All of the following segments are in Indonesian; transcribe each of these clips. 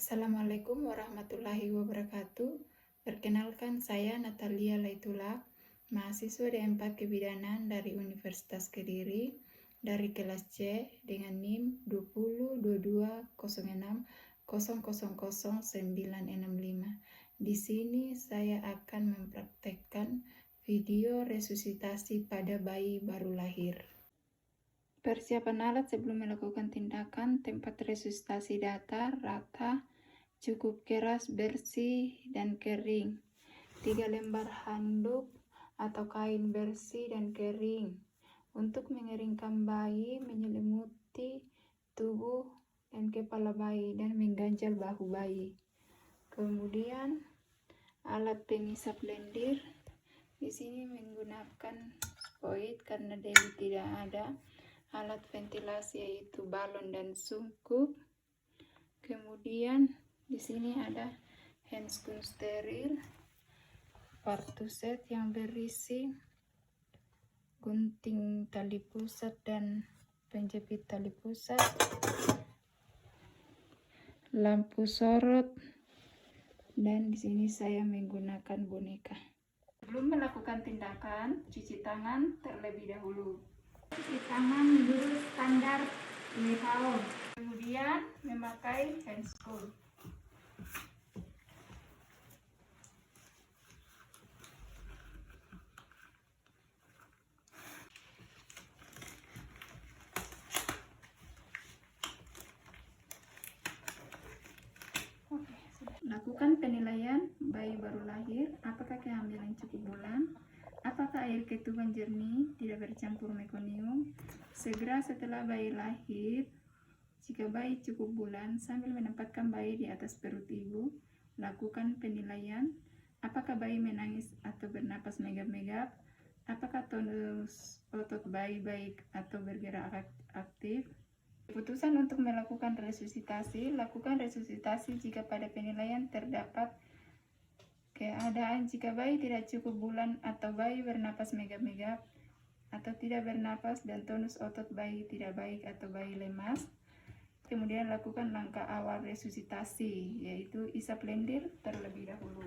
Assalamualaikum warahmatullahi wabarakatuh. Perkenalkan, saya Natalia Laitulak, mahasiswa D4 Kebidanan dari Universitas Kediri, dari kelas C dengan NIM 202206000965. Di sini saya akan mempraktekkan video resusitasi pada bayi baru lahir. Persiapan alat sebelum melakukan tindakan: tempat resusitasi datar, rata, cukup keras, bersih, dan kering. 3 lembar handuk atau kain bersih dan kering untuk mengeringkan bayi, menyelimuti tubuh dan kepala bayi, dan mengganjal bahu bayi. Kemudian alat pengisap lendir. Di sini menggunakan spoit karena Dewi tidak ada. Alat ventilasi yaitu balon dan sungkup. Kemudian di sini ada handscoon steril, partuset yang berisi gunting tali pusat dan penjepit tali pusat, lampu sorot, dan di sini saya menggunakan boneka. Sebelum melakukan tindakan, cuci tangan terlebih dahulu. Cuci tangan menurut standar WHO. Kemudian memakai handscoon. Lakukan penilaian bayi baru lahir, apakah kehamilan cukup bulan, apakah air ketuban jernih, tidak bercampur mekonium. Segera setelah bayi lahir, jika bayi cukup bulan, sambil menempatkan bayi di atas perut ibu, lakukan penilaian apakah bayi menangis atau bernapas megap-megap, apakah tonus otot bayi baik atau bergerak aktif. Keputusan untuk melakukan resusitasi: lakukan resusitasi jika pada penilaian terdapat keadaan jika bayi tidak cukup bulan atau bayi bernapas megap-megap atau tidak bernapas dan tonus otot bayi tidak baik atau bayi lemas. Kemudian lakukan langkah awal resusitasi, yaitu isap lendir terlebih dahulu.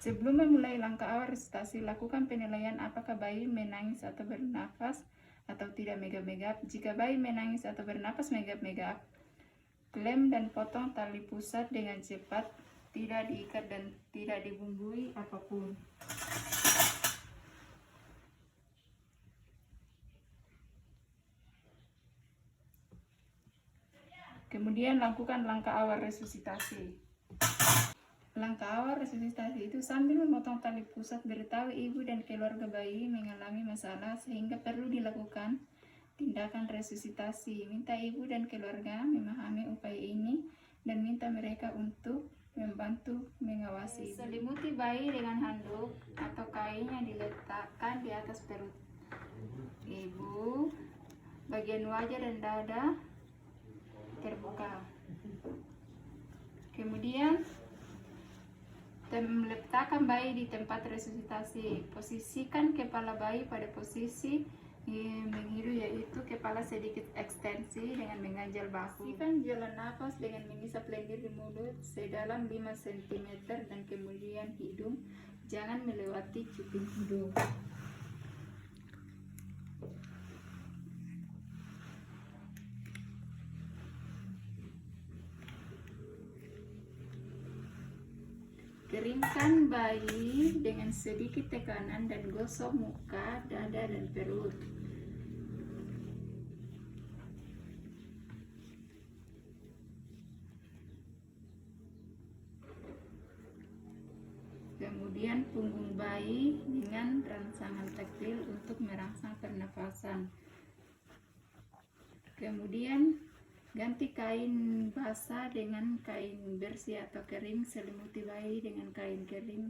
Sebelum memulai langkah awal resusitasi, lakukan penilaian apakah bayi menangis atau bernafas atau tidak megap-megap. Jika bayi menangis atau bernapas megap-megap, klem dan potong tali pusat dengan cepat, tidak diikat dan tidak dibumbui apapun. Kemudian lakukan langkah awal resusitasi. Langkah awal resusitasi itu sambil memotong tali pusat, beritahu ibu dan keluarga bayi mengalami masalah sehingga perlu dilakukan tindakan resusitasi. Minta ibu dan keluarga memahami upaya ini dan minta mereka untuk membantu mengawasi. Selimuti bayi dengan handuk atau kain yang diletakkan di atas perut ibu. Bagian wajah dan dada terbuka. Kemudian letakkan bayi di tempat resusitasi. Posisikan kepala bayi pada posisi menghiru, yaitu kepala sedikit ekstensi dengan mengganjal bahu. Pastikan jalan nafas dengan mengisap lendir di mulut sedalam 5 cm dan kemudian hidung jangan melewati cuping hidung. Keringkan bayi dengan sedikit tekanan dan gosok muka, dada, dan perut. Kemudian punggung bayi dengan rangsangan taktil untuk merangsang pernafasan. Kemudian ganti kain basah dengan kain bersih atau kering, selimuti bayi dengan kain kering.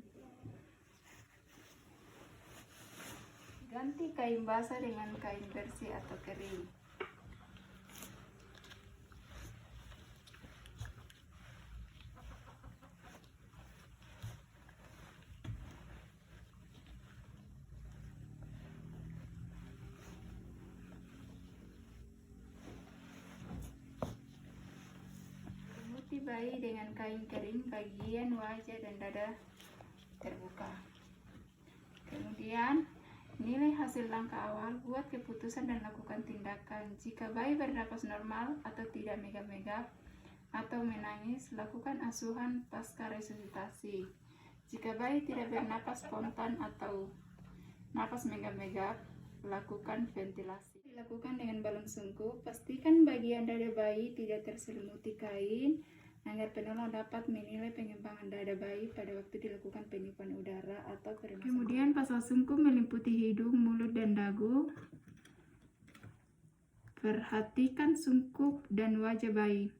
Ganti kain basah dengan kain bersih atau kering. bayi dengan kain kering bagian wajah dan dada terbuka. Kemudian, nilai hasil langkah awal, buat keputusan dan lakukan tindakan. Jika bayi bernapas normal atau tidak megap-megap atau menangis, lakukan asuhan pasca resusitasi. Jika bayi tidak bernapas spontan atau napas megap-megap, lakukan ventilasi. Dilakukan dengan balon sungkup. Pastikan bagian dada bayi tidak terselimuti kain agar penolong dapat menilai pengembangan dada bayi pada waktu dilakukan peniupan udara atau peremasan. Kemudian pasang sungkup meliputi hidung, mulut, dan dagu. Perhatikan sungkup dan wajah bayi.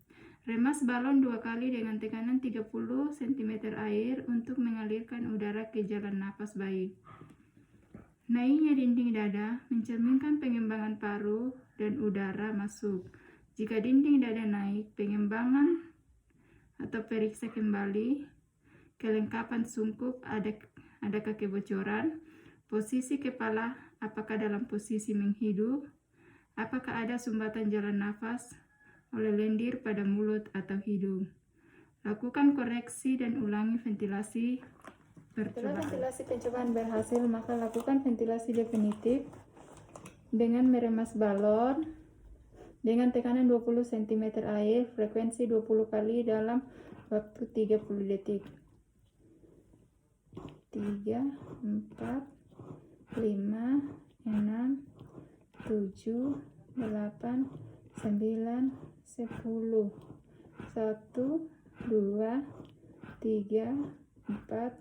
Remas balon 2 kali dengan tekanan 30 cm air untuk mengalirkan udara ke jalan napas bayi. Naiknya dinding dada mencerminkan pengembangan paru dan udara masuk. Jika dinding dada naik, pengembangan atau periksa kembali kelengkapan sungkup, adakah kebocoran, posisi kepala, apakah dalam posisi menghidup, apakah ada sumbatan jalan nafas oleh lendir pada mulut atau hidung. Lakukan koreksi dan ulangi ventilasi percobaan. Setelah ventilasi pencobaan berhasil, maka lakukan ventilasi definitif dengan meremas balon dengan tekanan 20 cm air, frekuensi 20 kali dalam waktu 30 detik. 3, 4, 5, 6, 7, 8, 9, 10. 1, 2, 3, 4,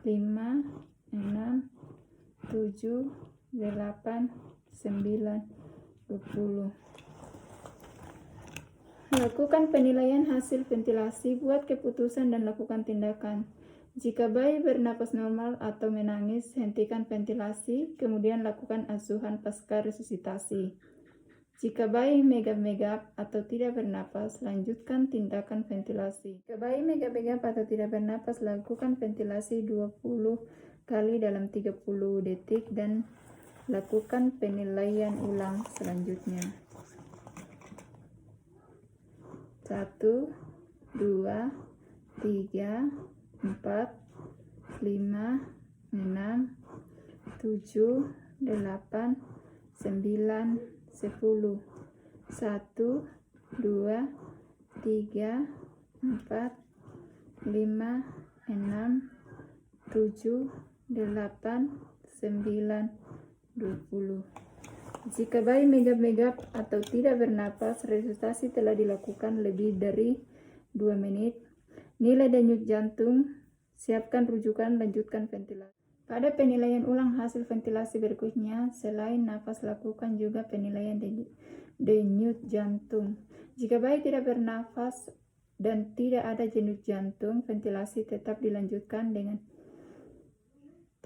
5, 6, 7, 8, 9, 20. Lakukan penilaian hasil ventilasi, buat keputusan dan lakukan tindakan. Jika bayi bernapas normal atau menangis, hentikan ventilasi, kemudian lakukan asuhan pasca resusitasi. Jika bayi megap-megap atau tidak bernapas, lanjutkan tindakan ventilasi. Jika bayi megap-megap atau tidak bernapas, lakukan ventilasi 20 kali dalam 30 detik dan lakukan penilaian ulang selanjutnya. 1, 2, 3, 4, 5, 6, 7, 8, 9, 10. 1, 2, 3, 4, 5, 6, 7, 8, 9, 20. Jika bayi megap-megap atau tidak bernapas, resusitasi telah dilakukan lebih dari 2 menit. Nilai denyut jantung, siapkan rujukan, lanjutkan ventilasi. Pada penilaian ulang hasil ventilasi berikutnya, selain napas, lakukan juga penilaian denyut jantung. Jika bayi tidak bernafas dan tidak ada denyut jantung, ventilasi tetap dilanjutkan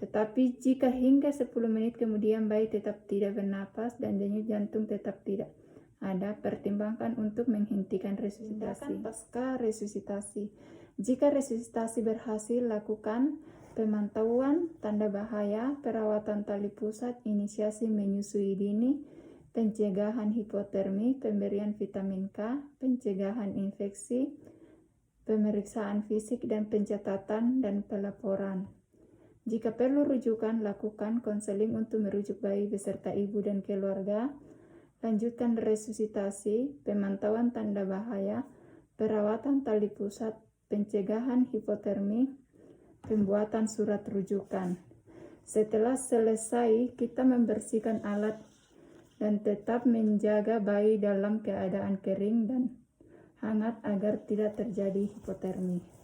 tetapi jika hingga 10 menit kemudian bayi tetap tidak bernapas dan denyut jantung tetap tidak ada, pertimbangkan untuk menghentikan resusitasi. Pasca resusitasi. Jika resusitasi berhasil, lakukan pemantauan tanda bahaya, perawatan tali pusat, inisiasi menyusui dini, pencegahan hipotermi, pemberian vitamin K, pencegahan infeksi, pemeriksaan fisik dan pencatatan dan pelaporan. Jika perlu rujukan, lakukan konseling untuk merujuk bayi beserta ibu dan keluarga. Lanjutkan resusitasi, pemantauan tanda bahaya, perawatan tali pusat, pencegahan hipotermi, pembuatan surat rujukan. Setelah selesai, kita membersihkan alat dan tetap menjaga bayi dalam keadaan kering dan hangat agar tidak terjadi hipotermi.